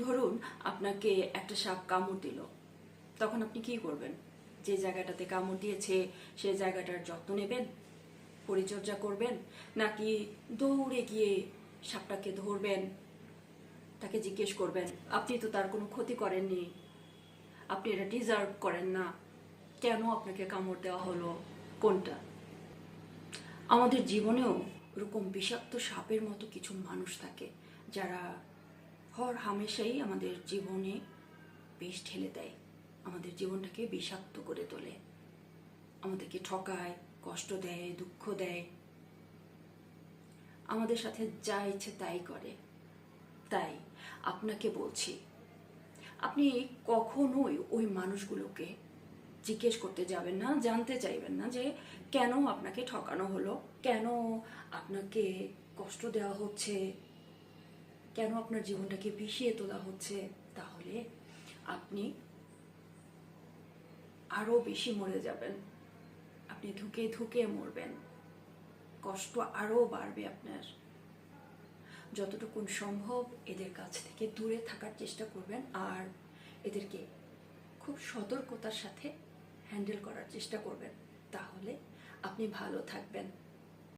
ধরুন আপনাকে একটা সাপ কামড় দিল, তখন আপনি কি করবেন? যে জায়গাটাতে কামড় দিয়েছে সে জায়গাটার যত্ন নেবেন, পরিচর্যা করবেন, নাকি দৌড়ে গিয়ে সাপটাকে ধরবেন, তাকে জিজ্ঞেস করবেন আপনি তো তার কোনো ক্ষতি করেননি, আপনি এটা ডিজার্ভ করেন না, কেন আপনাকে কামড় দেওয়া হলো? কোনটা? আমাদের জীবনেও এরকম বিষাক্ত সাপের মতো কিছু মানুষ থাকে যারা হর হামেশাই আমাদের জীবনে বিষ ঢেলে দেয়, আমাদের জীবনটাকে বিষাক্ত করে তোলে, আমাদেরকে ঠকায়, কষ্ট দেয়, দুঃখ দেয়, আমাদের সাথে যা ইচ্ছে তাই করে। তাই আপনাকে বলছি, আপনি কখনোই ওই মানুষগুলোকে জিজ্ঞেস করতে যাবেন না, জানতে চাইবেন না যে কেন আপনাকে ঠকানো হলো, কেন আপনাকে কষ্ট দেওয়া হচ্ছে, কেন আপনার জীবনটাকে বিষিয়ে তোলা হচ্ছে। তাহলে আপনি আরো বেশি মরে যাবেন, আপনি ধুকে ধুকে মরবেন, কষ্ট আরো বাড়বে আপনার। যতটুকু সম্ভব এদের কাছ থেকে দূরে থাকার চেষ্টা করবেন, আর এদেরকে খুব সতর্কতার সাথে হ্যান্ডেল করার চেষ্টা করবেন, তাহলে আপনি ভালো থাকবেন।